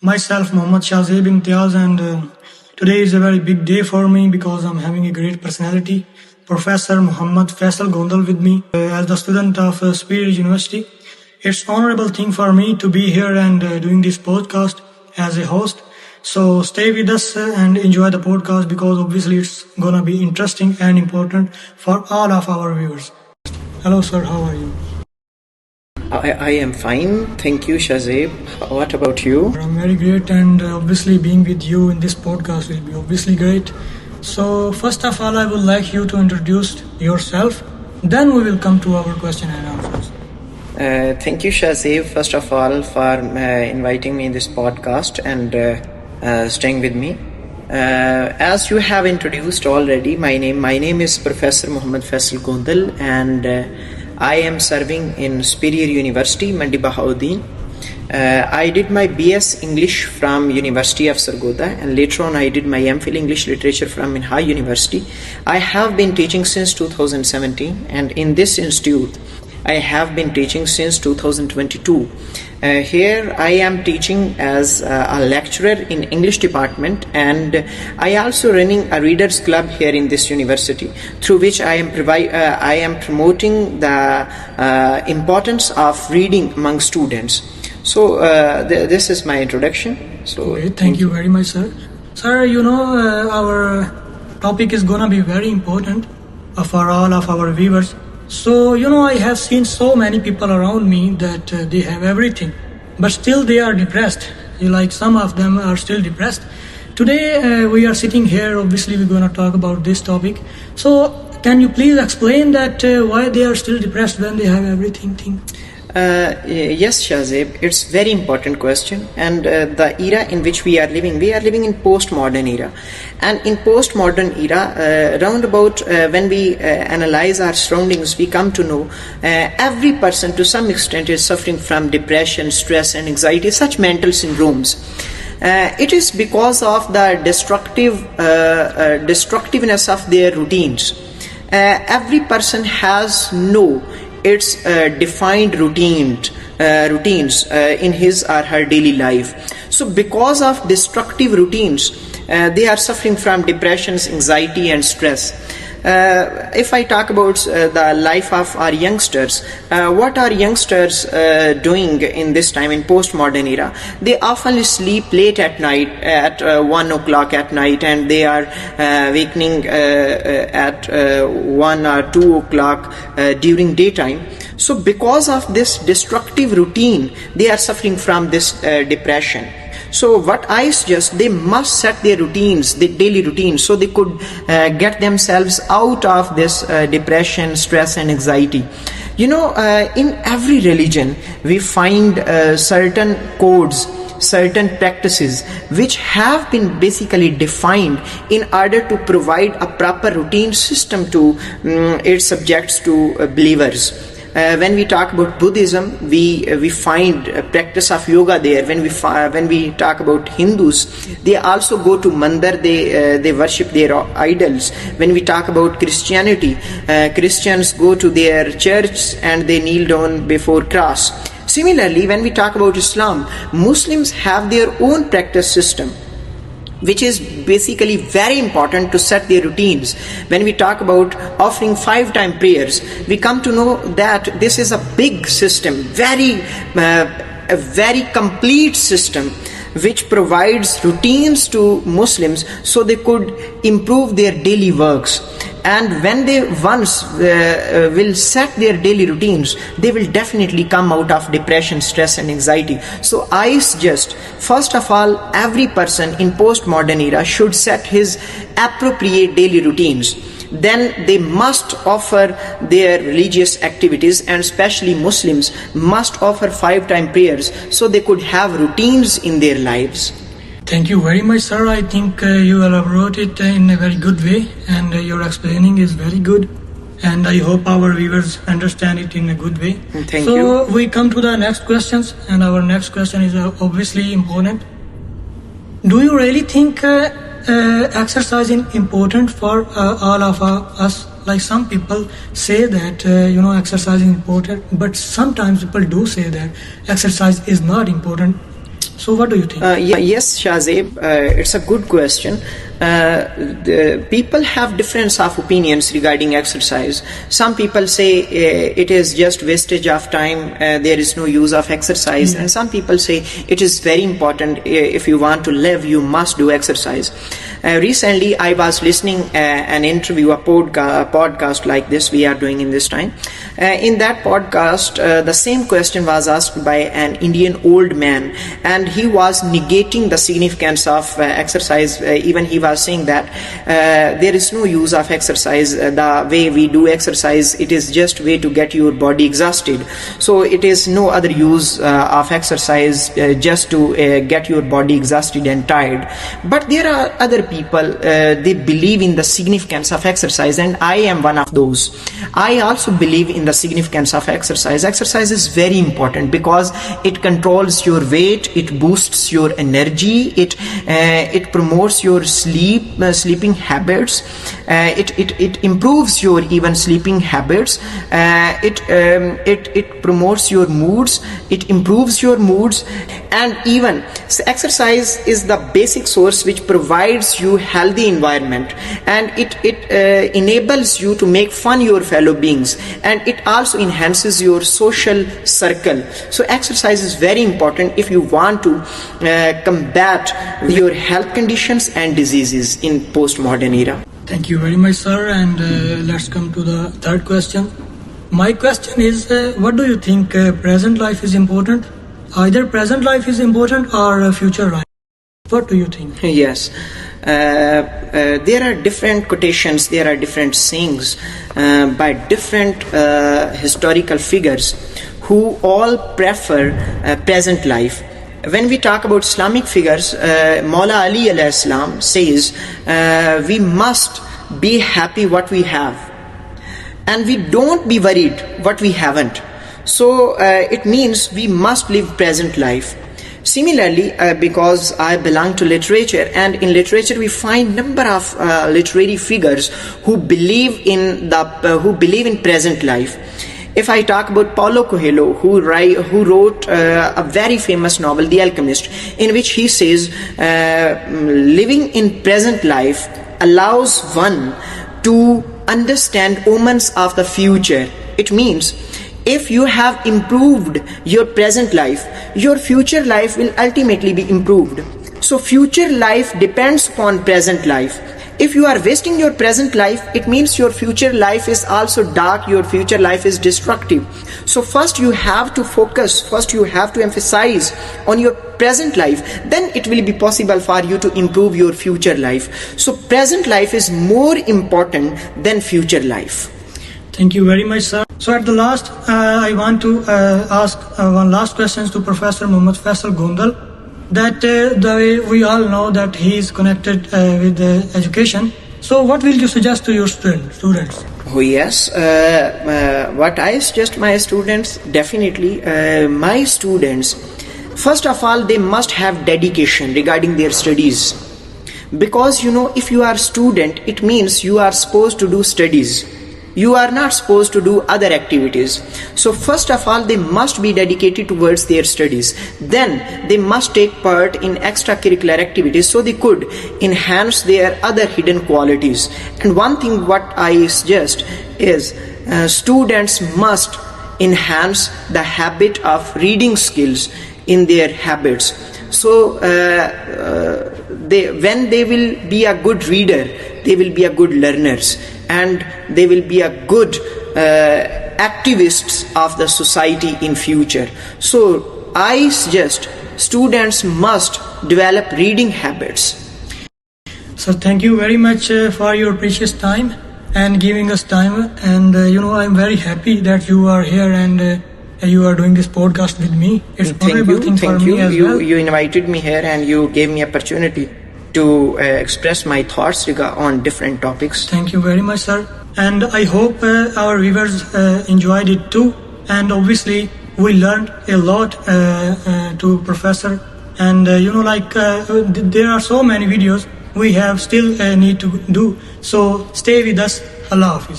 Myself, Mohammad Shahzaib Imtiaz, and today is a very big day for me because I'm having a great personality, Professor Muhammad Faisal Gondal, with me as the student of Superior University. It's honorable thing for me to be here and doing this podcast as a host. So stay with us and enjoy the podcast because obviously it's gonna be interesting and important for all of our viewers. Hello, sir. How are you? I am fine, thank you, Shahzaib. What about you? I'm very great, and obviously being with you in this podcast will be obviously great. So first of all, I would like you to introduce yourself. Then we will come to our question and answers. Thank you, Shahzaib, first of all, for inviting me in this podcast and staying with me. As you have introduced already, my name is Professor Muhammad Faisal Gondal, and I am serving in Superior University, Mandi Bahauddin. I did my BS English from University of Sargodha, and later on I did my MPhil English Literature from Meray University. I have been teaching since 2017, and in this institute I have been teaching since 2022. Here I am teaching as a lecturer in English department, and I also running a readers club here in this university, through which I am promoting the importance of reading among students. So this is my introduction. So okay, thank you very much, sir. Sir, our topic is gonna be very important for all of our viewers. So, I have seen so many people around me that they have everything, but still they are depressed. Like some of them are still depressed. Today we are sitting here, obviously we're going to talk about this topic. So, can you please explain that why they are still depressed when they have everything? Yes, Shahzaib, it's very important question, and the era in which we are living in postmodern era, and in postmodern era, round about when we analyze our surroundings, we come to know every person to some extent is suffering from depression, stress and anxiety, such mental syndromes. It is because of the destructiveness of their routines. Every person has its defined routines in his or her daily life. So because of destructive routines, they are suffering from depressions, anxiety and stress. If I talk about the life of our youngsters, what are youngsters doing in this time in postmodern era? They often sleep late at night, at 1 o'clock at night, and they are wakening at 1 or 2 o'clock during daytime. So because of this destructive routine, they are suffering from this depression. So what I suggest, they must set their routines, their daily routines, so they could get themselves out of this depression, stress and anxiety. In every religion we find certain codes, certain practices which have been basically defined in order to provide a proper routine system to its subjects, to believers. When we talk about Buddhism, we find a practice of yoga there. When we talk about Hindus, they also go to mandir, they worship their idols. When we talk about Christianity, Christians go to their church and they kneel down before cross. Similarly, when we talk about Islam, Muslims have their own practice system, which is basically very important to set their routines. When we talk about offering 5-time prayers, we come to know that this is a big system, a very complete system, which provides routines to Muslims so they could improve their daily works. And when they once will set their daily routines, they will definitely come out of depression, stress and anxiety. So I suggest, first of all, every person in postmodern era should set his appropriate daily routines. Then they must offer their religious activities, and especially Muslims must offer 5-time prayers so they could have routines in their lives. Thank you very much, sir. I think you elaborated it in a very good way, and your explaining is very good. And I hope our viewers understand it in a good way. Thank you. So we come to the next questions, and our next question is obviously important. Do you really think exercising important for all of us? Like some people say that exercising is important, but sometimes people do say that exercise is not important. So what do you think? Yes, Shahzaib, it's a good question. The people have difference of opinions regarding exercise. Some people say it is just wastage of time, there is no use of exercise, and some people say it is very important. If you want to live, you must do exercise. Recently I was listening an interview, a podcast like this we are doing in this time. In that podcast, the same question was asked by an Indian old man, and he was negating the significance of exercise. Even he was saying that there is no use of exercise. The way we do exercise, it is just way to get your body exhausted. So it is no other use of exercise just to get your body exhausted and tired. But there are other people, they believe in the significance of exercise, and I am one of those. I also believe in the significance of exercise. Exercise is very important because it controls your weight, it boosts your energy, it promotes your sleeping habits, it improves your even sleeping habits, it promotes your moods, it improves your moods, and even exercise is the basic source which provides you healthy environment, and it enables you to make fun your fellow beings, and it also enhances your social circle. So exercise is very important if you want to combat your health conditions and diseases in postmodern era. Thank you very much, sir. And let's come to the third question. My question is, what do you think present life is important? Either present life is important or future life. What do you think? Yes. There are different quotations, there are different sayings by different historical figures who all prefer present life. When we talk about Islamic figures, Maula Ali alayhi salam says we must be happy what we have, and we don't be worried what we haven't. So it means we must live present life. Similarly, because I belong to literature, and in literature we find number of literary figures who believe in present life. If I talk about Paulo Coelho, who wrote a very famous novel, The Alchemist, in which he says living in present life allows one to understand omens of the future. It means if you have improved your present life, your future life will ultimately be improved. So future life depends upon present life. If you are wasting your present life, it means your future life is also dark, your future life is destructive. So first you have to focus, first you have to emphasize on your present life, then it will be possible for you to improve your future life. So present life is more important than future life. Thank you very much, sir. So at the last, I want to ask one last question to Professor Muhammad Faisal Gondal. That the way we all know that he is connected with education. So what will you suggest to your students? Oh yes, what I suggest my students, definitely my students, first of all, they must have dedication regarding their studies. Because if you are a student, it means you are supposed to do studies. You are not supposed to do other activities. So first of all, they must be dedicated towards their studies. Then they must take part in extracurricular activities so they could enhance their other hidden qualities. And one thing what I suggest is students must enhance the habit of reading skills in their habits. So when they will be a good reader, they will be a good learners, and they will be a good activists of the society in future. So I suggest students must develop reading habits. So thank you very much for your precious time and giving us time. And I'm very happy that you are here and you are doing this podcast with me. It's honorable thing for me as well. You invited me here and you gave me opportunity to express my thoughts on different topics. Thank you very much, sir. And I hope our viewers enjoyed it too. And obviously, we learned a lot to Professor. And there are so many videos we have still need to do. So stay with us. Allah Hafiz.